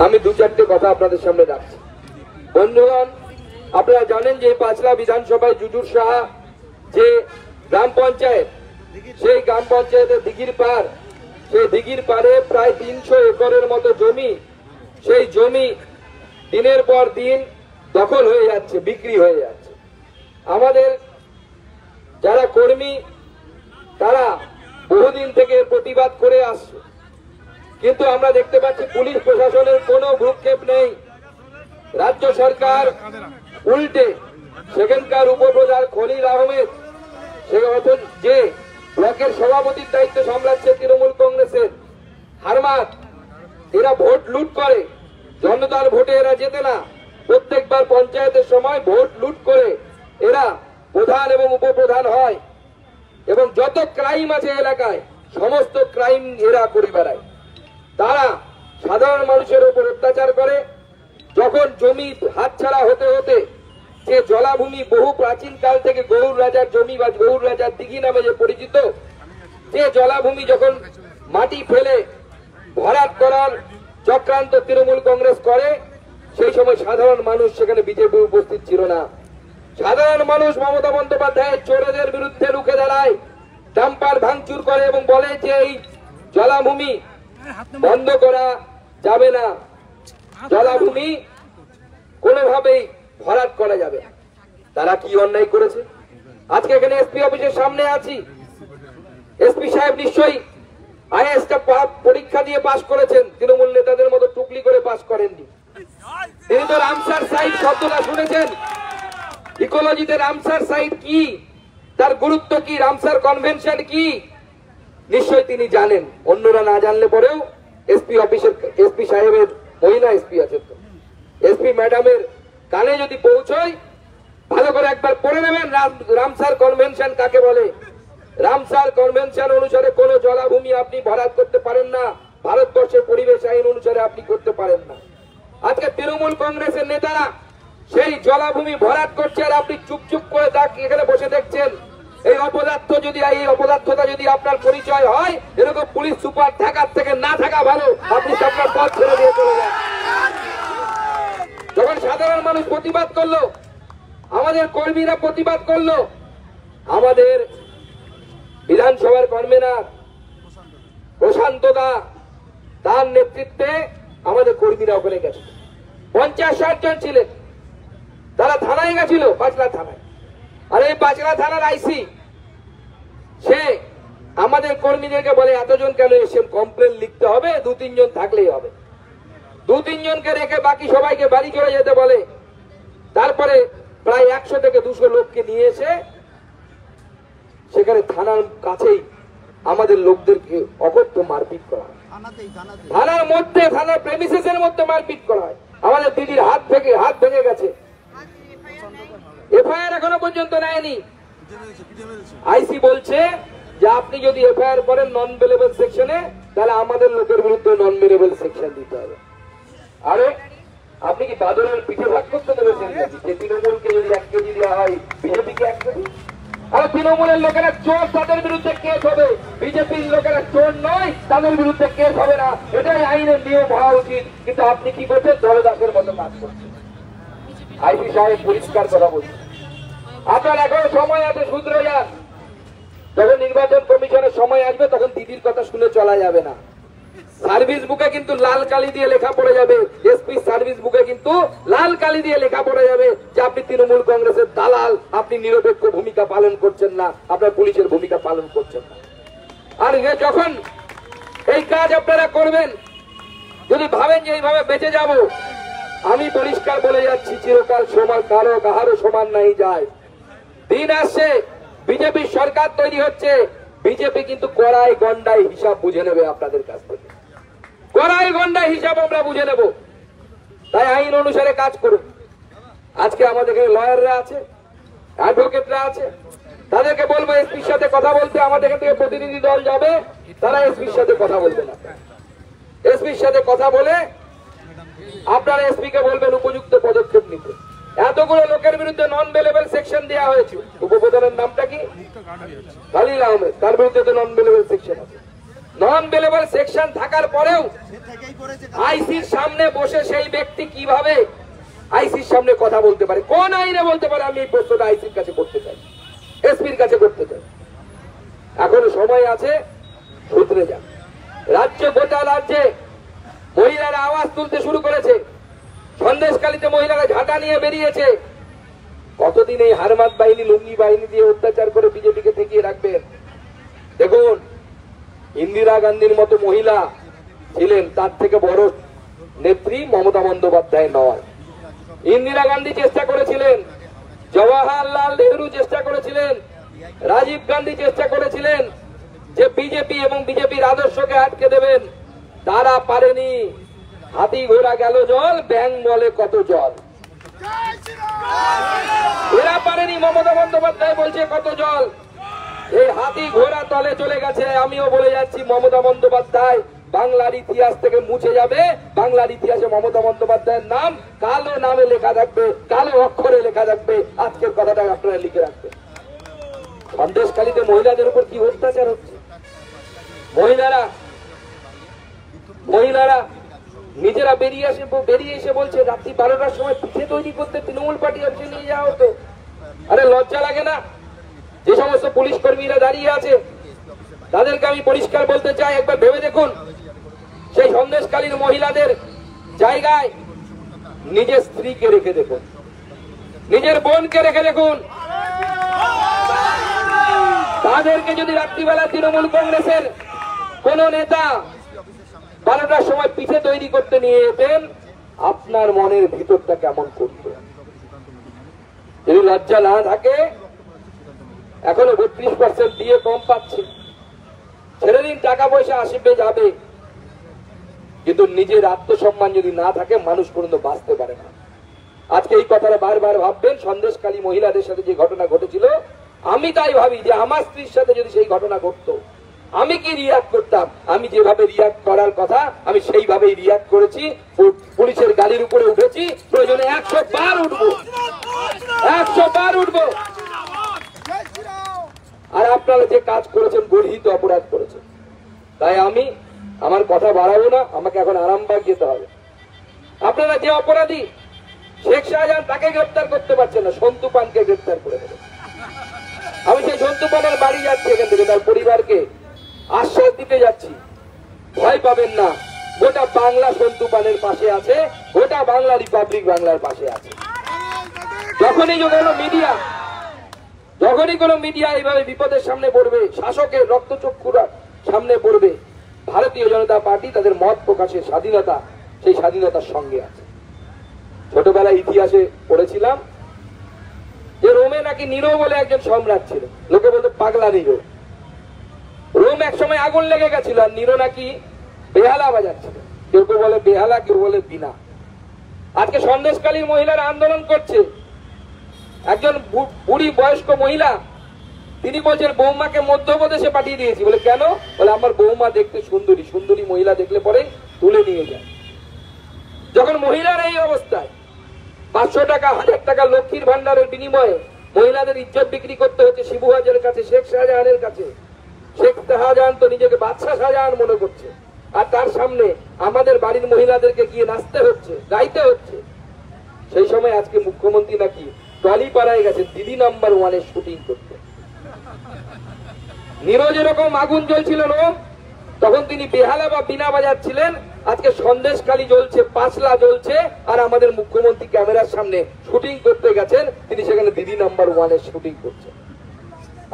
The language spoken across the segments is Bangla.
আমি দু চারটে কথা আপনাদের সামনে রাখছি। বন্ধুগণ, আপনারা জানেন যে পাঁচলা বিধানসভায় জুজুর সাহা যে গ্রাম পঞ্চায়েত, সেই গ্রাম পঞ্চায়েতের দিঘির পার, সেই দিঘির পারে প্রায় 300 একরের মতো জমি, সেই জমি দিনের পর দিন দখল হয়ে যাচ্ছে, বিক্রি হয়ে যাচ্ছে। আমাদের যারা কর্মী তারা বহুদিন থেকে প্রতিবাদ করে আসছে, কিন্তু আমরা দেখতে পাচ্ছি পুলিশ প্রশাসনের কোনো ভ্রুক্ষেপ নেই। রাজ্য সরকার উল্টে সেখানকার উপপ্রধান খলিল আহমেদ, যে ব্লকের সভাপতির দায়িত্ব সামলাচ্ছে তৃণমূল কংগ্রেসের হারমাত, এরা ভোট লুট করে, জনতার ভোটে এরা জেতে না। প্রত্যেকবার পঞ্চায়েতের সময় ভোট লুট করে এরা প্রধান এবং উপপ্রধান হয়, এবং যত ক্রাইম আছে এলাকায় সমস্ত ক্রাইম এরা করে বেড়ায়। তারা সাধারণ মানুষের উপর অত্যাচার করে। যখন জমি হাতছাড়া হতে হতে যে জলাভূমি বহু প্রাচীন কাল থেকে গৌর রাজার জমি বা গৌর রাজার দিঘি নামে যে পরিচিত, যে জলাভূমি যখন মাটি ফেলে ভরাট করার চক্রান্ত তৃণমূল কংগ্রেস করে, সেই সময় সাধারণ মানুষ সেখানে বিজেপি উপস্থিত ছিল না। সাধারণ মানুষ মমতা বন্দ্যোপাধ্যায়ের চোরেদের বিরুদ্ধে রুখে দাঁড়ায়, ডাম্পার ভাঙচুর করে এবং বলে যে এই জলাভূমি বন্ধ করা যাবে না, জলাভূমি কোনোভাবেই ভরাট করা যাবে। তারা কি অন্যায় করেছে? আজকে এখানে এসপি অফিসের সামনে আছি। এসপি সাহেব নিশ্চয়ই আইএসটা পরীক্ষা দিয়ে পাশ করেছেন, তৃণমূল নেতাদের মতো টুকলি করে পাশ করেননি। তিনি তো রামসার সাইট শব্দটা শুনেছেন। ইকোলজিতে রামসার সাইট কি, তার গুরুত্ব কি, রামসার কনভেনশন কি, নিশ্চয়ই তিনি জানেন। অন্যরা না জানলে পরেও এসপি অফিসের, এসপি সাহেবের মহিলা এসপি আছে, তো এসপি ম্যাডামের কানে যদি পৌঁছয় ভালো করে একবার পড়ে নেবেন রামসার কনভেনশন কাকে বলে। রামসার কনভেনশন অনুসারে কোন জলাভূমি আপনি ভরাট করতে পারেন না, ভারতবর্ষের পরিবেশ আইন অনুসারে আপনি করতে পারেন না। আজকে তৃণমূল কংগ্রেসের নেতারা সেই জলাভূমি ভরাট করছে, আর আপনি চুপ করে এখানে বসে দেখছেন। এই অপদার্থ যদি, এই অপদার্থতা যদি আপনার পরিচয় হয়, এরকম পুলিশ সুপার থাকার থেকে না থাকা ভালো। আপনি আপনার পথ ছেড়ে দিয়ে চলে যান। যখন সাধারণ মানুষ প্রতিবাদ করলো, আমাদের কর্মীরা প্রতিবাদ করলো, আমাদের বিধানসভার কনভেনার প্রশান্ত দা, তার নেতৃত্বে আমাদের কর্মীরা ওখানে গেছে। 50-60 জন ছিলেন, তারা থানায় গেছিল, পাঁচলা থানায়। আর এই পাঁচলা থানার আইসি সে আমাদের কর্মীদেরকে বলে, এতজন কেন এসে কমপ্লেন লিখতে হবে, 2-3 জন থাকলেই হবে। 2-3 জনকে রেখে বাকি সবাইকে বাড়ি চলে যেতে বলে। তারপরে প্রায় 100 থেকে 200 লোককে নিয়ে এসে সেখানে থানার কাছেই আমাদের লোকদেরকে অকথ্য মারপিট করা হয়। থানার মধ্যে, থানার প্রেমিসেসের মধ্যে মারপিট করা হয়। আমাদের দিদির হাত ভেঙে গেছে। এফআইআর এখনো পর্যন্ত নেয়নি। আইসি বলছে যে আপনি যদি এফআইআর করেন নন বেলেবল সেকশনে, তাহলে আমাদের লোকের বিরুদ্ধে নন বেলেবল সেকশন দিতে হবে। আরে আপনি কি বাদলের পিঠে ভাগ করতে দেবেন? যে তৃণমূলকে যদি 1 কেজি দেওয়া হয়, বিজেপিকে 1 কেজি? আর তৃণমূলের লোকেরা চোর, তাদের বিরুদ্ধে কেস হবে। বিজেপির লোকেরা চোর নয়, তাদের বিরুদ্ধে কেস হবে না। এটাই আইনের নিয়ম হওয়া উচিত। কিন্তু আপনি কি করছেন? দলদাসের মতো কাজ করছেন। আইসি সাহেব পরিষ্কার কথা বলছেন, আপনার এখনো সময় আছে, শুধরে যান। যখন নির্বাচন কমিশনের সময় আসবে তখন দিদির কথা শুনে চলা যাবে না। সার্ভিস বুকে কিন্তু লাল কালি দিয়ে লেখা পড়ে যাবে, এসপি সার্ভিস বুকে কিন্তু লাল কালি দিয়ে লেখা পড়ে যাবে যে আপনি তৃণমূল কংগ্রেসের দালাল, আপনি নিরপেক্ষ ভূমিকা পালন করছেন না, আপনার পুলিশের ভূমিকা পালন করছেন না। আর যখন এই কাজ আপনারা করবেন, যদি ভাবেন যে এইভাবে বেঁচে যাব, আমি পরিষ্কার বলে যাচ্ছি, চিরকাল সমান কারো সমান নাই যায়। দিন আসছে, বিজেপির সরকার তৈরি হচ্ছে, বিজেপি কিন্তু কড়াই গন্ডায় হিসাব বুঝে নেবে আপনাদের কাছ থেকে। কড়াই গন্ডায় হিসাব আমরা বুঝে নেব। তাই আইন অনুসারে কাজ করুন। আজকে আমাদের এখানে লয়াররা আছে, অ্যাডভোকেটরা আছে, তাদেরকে বলবো এসপির সাথে কথা বলতে। আমাদের এখান থেকে প্রতিনিধি দল যাবে, তারা এসপির সাথে কথা বলবে না। এসপির সাথে কথা বলে আপনারা এসপি কে বলবেন উপযুক্ত পদক্ষেপ নিতে। এতগুলো লোকের বিরুদ্ধে নন বেলেবল সেকশন দেওয়া হয়েছে। উপপ্রধানের নামটা কি? খলিল আহমেদ, তার বিরুদ্ধে তো নন বেলেবল সেকশন আছে। নন বেলেবল সেকশন থাকার পরেও আইসির সামনে বসে সেই ব্যক্তি কিভাবে আইসির সামনে কথা বলতে পারে, কোন আইনে বলতে পারে? আমি এই প্রশ্নটা আইসির কাছে করতে চাই, এসপির কাছে করতে চাই। এখনো সময় আছে, শুধরে যান। গোটা রাজ্যে মহিলারা আওয়াজ তুলতে শুরু করেছে। সন্দেশখালীতে মহিলারা ঝাঁটা নিয়ে বেরিয়েছে। কতদিন এই হারমাত বাহিনী, লুঙ্গি বাহিনী দিয়ে অত্যাচার করে বিজেপিকে ঠেকিয়ে রাখবেন? দেখুন, ইন্দিরা গান্ধীর মতো মহিলা ছিলেন, তার থেকে বড় নেত্রী মমতা বন্দ্যোপাধ্যায় নয়। ইন্দিরা গান্ধী চেষ্টা করেছিলেন, জওয়াহরলাল নেহরু চেষ্টা করেছিলেন, রাজীব গান্ধী চেষ্টা করেছিলেন যে বিজেপি এবং বিজেপির আদর্শকে আটকে দেবেন, তারা পারেনি। হাতি ঘোড়া গেল জল, ব্যাং বলে কত জল। এরা পারেনি। মমতা বন্দ্যোপাধ্যায় বলছে কত জল। এই হাতি ঘোড়া তলে চলে গেছে। আমিও বলে যাচ্ছি, মমতা বন্দ্যোপাধ্যায় বাংলার ইতিহাস থেকে মুছে যাবে। বাংলার ইতিহাসে মমতা বন্দ্যোপাধ্যায়ের নাম কালো নামে লেখা থাকবে, কালো অক্ষরে লেখা থাকবে। আজকের কথাটা আপনারা লিখে রাখবেন। সন্দেশখালীতে মহিলাদের উপর কি অত্যাচার হচ্ছে। মহিলারা নিজেরা বেরিয়ে এসে বলছে রাত্রি 12টার সময় পিঠে তৈরি করতে তৃণমূল পার্টি অফিসে নিয়ে যাওয়া হতো। আরে লজ্জা লাগে না? যে সমস্ত পুলিশ কর্মীরা দাঁড়িয়ে আছে তাদেরকে আমি পরিষ্কার বলতে চাই, একবার ভেবে দেখুন, সেই সন্দেশখালীর মহিলাদের জায়গায় নিজের স্ত্রীকে রেখে দেখুন, নিজের বোনকে রেখে দেখুন। তাদেরকে যদি রাত্রিবেলা তৃণমূল কংগ্রেসের কোন নেতা 12টার সময় পিঠে তৈরি করতে নিয়ে যেতেন, আপনার মনের ভিতরটা কেমন করত? যদি লজ্জা না থাকে, এখনো 32% দিয়ে কম পাচ্ছে। ছেড়ে দিন, টাকা পয়সা আসবে যাবে, কিন্তু নিজের আত্মসম্মান যদি না থাকে, মানুষ পর্যন্ত বাঁচতে পারে না। আজকে এই কথাটা বারবার ভাববেন। সন্দেশখালী মহিলাদের সাথে যে ঘটনা ঘটেছিল, আমি তাই ভাবি যে আমার স্ত্রীর সাথে যদি সেই ঘটনা ঘটতো, আমি কি রিয়াক্ট করতাম? আমি যেভাবে রিয়াক্ট করার কথা, আমি সেইভাবেই রিয়াক্ট করেছি। পুলিশের গাড়ির উপরে উঠেছি, প্রয়োজনে 100 বার উঠবো, 100 বার উঠবো। আর আপনারা যে কাজ করেছেন, গর্হিত অপরাধ করেছেন। তাই আমি আমার কথা বাড়াবো না, আমাকে এখন আরামবাগ যেতে হবে। আপনারা যে অপরাধী শেখ শাহজাহান, তাকে গ্রেপ্তার করতে পারছেন না, সন্তু পানকে গ্রেপ্তার করে দেবেন। আমি সেই সন্তু পানের বাড়ি যাচ্ছি, এখান থেকে তার পরিবারকে আশ্বাস দিতে যাচ্ছি, ভয় পাবেন না। গোটা বাংলা সন্তু পানের পাশে আছে, গোটা বাংলা রিপাবলিক বাংলার পাশে আছে। যখনই কোনো মিডিয়া এইভাবে বিপদের সামনে পড়বে, শাসকের রক্তচক্ষুরা সামনে পড়বে, ভারতীয় জনতা পার্টি তাদের মত প্রকাশের স্বাধীনতা, সেই স্বাধীনতার সঙ্গে আছে। ছোটবেলায় ইতিহাসে পড়েছিলাম যে রোমে নাকি নিরো বলে একজন সম্রাট ছিল। লোকে বলতো পাগলা নিরো। রোম একসময় আগুন লেগে গেছিল, আর নিরো নাকি বেহালা বাজাচ্ছিল। কেউ কেউ বলে বেহালা, কেউ বলে বিনা। আজকে সন্দেশখালীর মহিলারা আন্দোলন করছে। একজন বুড়ি বয়স্ক মহিলা, তিনি বলছেন বৌমাকে মধ্যপ্রদেশে পাঠিয়ে দিয়েছি। বলে কেন? বলে আমার বৌমা দেখতে সুন্দরী, সুন্দরী মহিলা দেখলে পরে তুলে নিয়ে যায়। যখন মহিলার এই অবস্থায় 500 টাকা 1000 টাকা লক্ষ্মীর ভান্ডারের বিনিময়ে মহিলাদের ইজ্জত বিক্রি করতে হচ্ছে শিবু হাজারের কাছে, শেখ শাহজাহানের কাছে। শেখ শাহজাহান তো নিজেকে বাদশাহ শাহজাহান মনে করছে, আর তার সামনে আমাদের বাড়ির মহিলাদেরকে গিয়ে নাচতে হচ্ছে, গাইতে হচ্ছে। সেই সময় আজকে মুখ্যমন্ত্রী নাকি টলিপাড়ায় গেছে দিদি নাম্বার 1 এর শুটিং করতে। নিরো যেরকম আগুন জ্বলছিল তখন তিনি বেহালা বা বিনা বাজাচ্ছিলেন, আজকে সন্দেশখালী জ্বলছে, পাঁচলা জ্বলছে, আর আমাদের মুখ্যমন্ত্রী ক্যামেরার সামনে শুটিং করতে গেছেন, তিনি সেখানে দিদি নাম্বার 1 এর শুটিং করছেন।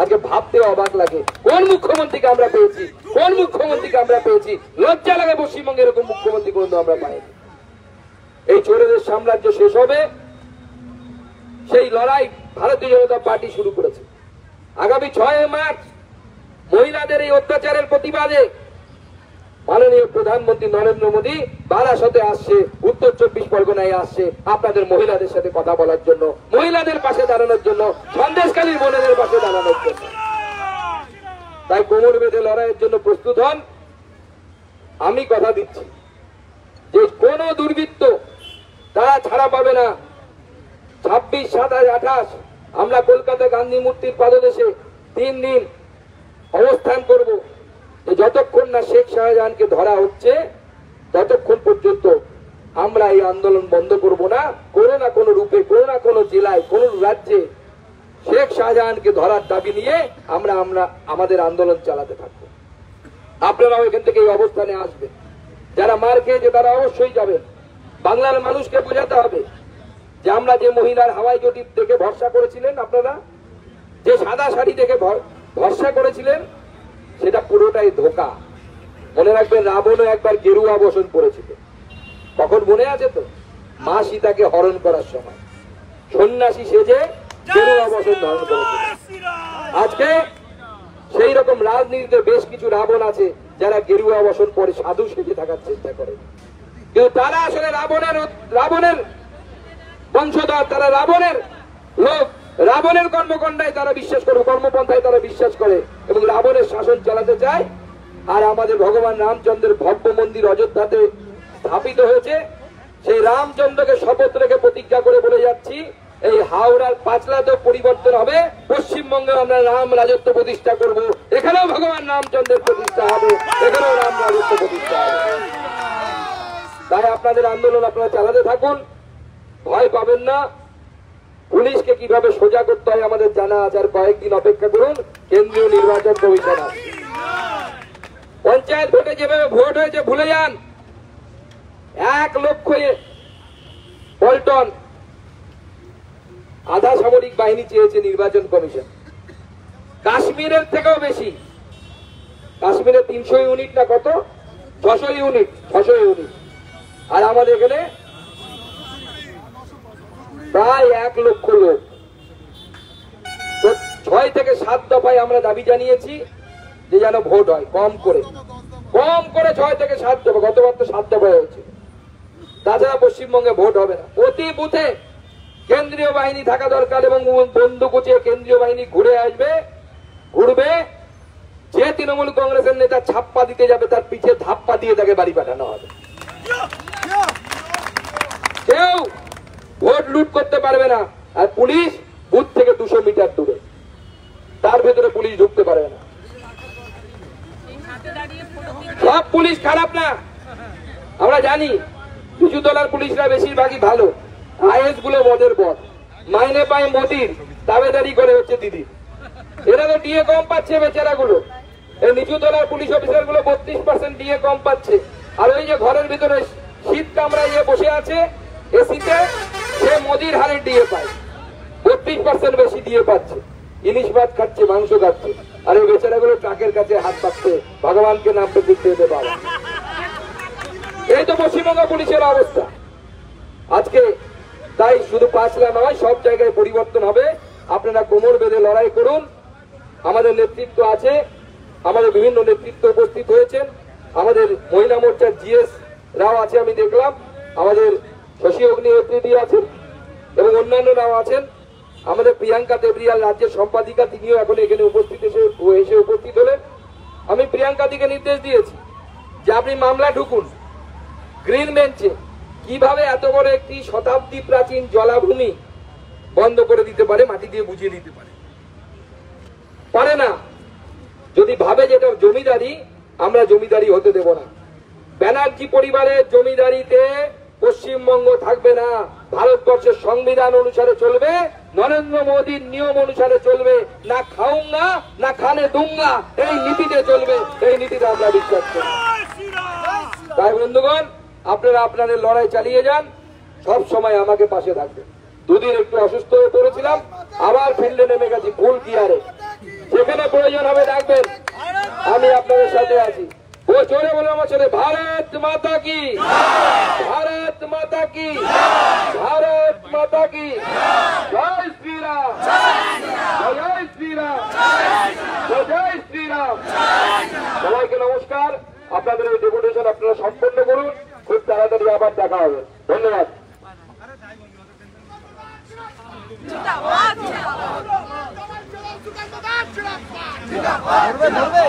আজকে ভাবতে অবাক লাগে, কোন মুখ্যমন্ত্রীকে আমরা পেয়েছি, কোন মুখ্যমন্ত্রীকে আমরা পেয়েছি। লজ্জা লাগে, পশ্চিমবঙ্গে এরকম মুখ্যমন্ত্রী পর্যন্ত আমরা পাইনি। এই চোরেদের সাম্রাজ্য শেষ হবে, সেই লড়াই ভারতীয় জনতা পার্টি শুরু করেছে। আগামী 6 মার্চ মহিলাদের এই অত্যাচারের প্রতিবাদে মাননীয় প্রধানমন্ত্রী নরেন্দ্র মোদী বারাসতে আসছে, উত্তর 24 পরগনায় আসছে আপনাদের মহিলাদের সাথে কথা বলার জন্য, মহিলাদের পাশে দাঁড়ানোর জন্য, সন্দেশখালীর বোনেদের পাশে দাঁড়ানোর জন্য। তাই কোমর বেঁধে লড়াইয়ের জন্য প্রস্তুত হন। আমি কথা দিচ্ছি যে কোন দুর্বৃত্ত তারা ছাড়া পাবে না। 26, 27, 28 আমরা কলকাতা গান্ধী মূর্তির পাদদেশে 3 দিন অবস্থান করব। তো যতক্ষণ না শেখ শাহজাহানকে ধরা হচ্ছে ততক্ষণ পর্যন্ত আমরা এই আন্দোলন বন্ধ করব না। কোনো না কোনো রূপে, কোনো না কোনো জেলায়, কোন রাজ্যে শেখ শাহজাহানকে ধরার দাবি নিয়ে আমরা আমাদের আন্দোলন চালাতে থাকবো। আপনারাও এখান থেকে এই অবস্থানে আসবেন। যারা মার খেয়েছে তারা অবশ্যই যাবেন। বাংলার মানুষকে বোঝাতে হবে যে আমরা যে মহিলার হাওয়াই চটি দেখে ভরসা করেছিলেন, আপনারা যে সাদা শাড়ি দেখে ভরসা করেছিলেন, সেটা পুরোটাই ধোঁকা। মনে রাখবেন, রাবণও একবার গেরুয়া বসন পড়েছিল। কখন মনে আছে তো? মা সীতাকে হরণ করার সময় সন্ন্যাসী সেজে গেরুয়া বসন ধারণ করেছিল। আজকে সেই রকম রাজনীতিতে বেশ কিছু রাবণ আছে যারা গেরুয়া বসন পরে সাধু সেজে থাকার চেষ্টা করে, কিন্তু তারা আসলে রাবণের বংশধর, তারা রাবণের লোক, রাবণের কর্মকাণ্ডায় তারা বিশ্বাস করে, কর্মপন্থায় তারা বিশ্বাস করে এবং রাবণের শাসন চালাতে চায়। আর আমাদের ভগবান রামচন্দ্রের ভব্য মন্দির অযোধ্যাতে স্থাপিত হয়েছে। সেই রামচন্দ্রকে শপথ রেখে প্রতিজ্ঞা করে বলে যাচ্ছি, এই হাওড়ার পাঁচলাতেও পরিবর্তন হবে, পশ্চিমবঙ্গে আমরা রাম রাজত্ব প্রতিষ্ঠা করব। এখানেও ভগবান রামচন্দ্রের প্রতিষ্ঠা হবে, এখানেও রাম রাজত্ব প্রতিষ্ঠা হবে। তাই আপনাদের আন্দোলন আপনারা চালাতে থাকুন, ভয় পাবেন না। পুলিশকে কিভাবে সোজা করতে হয় আমাদের জানা আছে। আর কয়েকদিন অপেক্ষা করুন, কেন্দ্রীয় নির্বাচন কমিশন আসবে। পঞ্চায়েত ভোটে যেভাবে ভোট হয়েছে ভুলে যান। 1 লক্ষ পল্টন আধা সামরিক বাহিনী চেয়েছে নির্বাচন কমিশন। কাশ্মীরের থেকেও বেশি। কাশ্মীরে 300 ইউনিট না কত, 600 ইউনিট। আর আমাদের এখানে প্রায় 1 লক্ষ লোক। 6 থেকে 7 দফায় আমরা দাবি জানিয়েছি যে যেন ভোট হয় কম করে 6 থেকে 7 দফা। গতবার তো 7 দফা হয়েছে। তাছাড়া পশ্চিমবঙ্গে ভোট হবে না। প্রতি বুথে কেন্দ্রীয় বাহিনী থাকা দরকার এবং বন্দুক উঁচিয়ে কেন্দ্রীয় বাহিনী ঘুরবে। যে তৃণমূল কংগ্রেসের নেতা ছাপ্পা দিতে যাবে তার পিছে ধাপ্পা দিয়ে তাকে বাড়ি পাঠানো হবে। কেউ ভোট লুট করতে পারবে না। আর পুলিশ বুথ থেকে 200 মিটার দূরে, তার ভেতরে পুলিশ ঢুকতে পারবে না। সব পুলিশ খারাপ না, আমরা জানি। কিছু দলের পুলিশরা বেশিরভাগই ভালো। আইএস গুলো মদের পথ, মাইনে পায় মোদির, দাবেদারি করে হচ্ছে দিদি। এরা তো ডিএ কম পাচ্ছে বেচারা গুলো। এই নিচু দলের পুলিশ অফিসার গুলো 32% ডিএ কম পাচ্ছে। আর ওই যে ঘরের ভিতরে শীত কামড়াইয়ে বসে আছে এসিতে, সে মোদির হারে ডিএ পায়, 32% বেশি ডিএ পাচ্ছে। ইলিশ ভাত খাচ্ছে, মাংস খাচ্ছে। আর ওই বেচারা গুলো ট্রাকের কাছে হাত পাচ্ছে, ভগবানকে নাম তো দিতে যেতে পারে। এই তো পশ্চিমবঙ্গ পুলিশের অবস্থা আজকে। তাই শুধু পাঁচলা নয়, সব জায়গায় পরিবর্তন হবে। আপনারা কোমর বেঁধে লড়াই করুন। আমাদের নেতৃত্ব আছে, আমাদের বিভিন্ন নেতৃত্ব উপস্থিত হয়েছেন। আমাদের মহিলা মোর্চার জিএস রাও আছে, আমি দেখলাম। আমাদের শশী অগ্নিহোত্রী আছেন এবং অন্যান্যরাও আছেন। আমাদের প্রিয়াঙ্কা দেবরিয়াল রাজ্যের সম্পাদিকা, তিনিও এখন এখানে এসে উপস্থিত হলেন। আমি প্রিয়াঙ্কা দিকে নির্দেশ দিয়েছি যে আপনি মামলা ঢুকুন গ্রিন বেঞ্চে। কিভাবে এত বড় একটি শতাব্দী প্রাচীন জলাভূমি বন্ধ করে দিতে পারে, মাটি দিয়ে বুঝিয়ে দিতে পারে না। যদি ভাবে যেটা জমিদারি, আমরা জমিদারি হতে দেব না। ব্যানার্জি পরিবারের জমিদারিতে পশ্চিমবঙ্গ থাকবে না। ভারতবর্ষের সংবিধান অনুসারে চলবে, নরেন্দ্র মোদীর নিয়ম অনুসারে চলবে। না খাউঙ্গা না খানে দুঙ্গা, এই নীতিতে চলবে। এই নীতিতে আমরা বিশ্বাস করি। তাই বন্ধুগণ, আপনারা আপনাদের লড়াই চালিয়ে যান, সব সময় আমাকে পাশে থাকবেন। 2 দিন একটু অসুস্থ হয়ে পড়েছিলাম, আবার ফিল্ডে নেমে গেছি ফুল গিয়ারে। যেখানে প্রয়োজন হবে ডাকবেন, আমি আপনাদের সাথে আছি। ও চলে বলে আমার সাথে, ভারত মাতা কি, ভারত মাতা কি, ভারত মাতা কি, জয় শ্রীরাম, জয় শ্রীরাম, জয় শ্রীরাম। সবাইকে নমস্কার। আপনাদের এই ডেপুটেশন আপনারা সম্পন্ন করুন। খুব তাড়াতাড়ি আবার দেখা হবে। ধন্যবাদ। ধরবে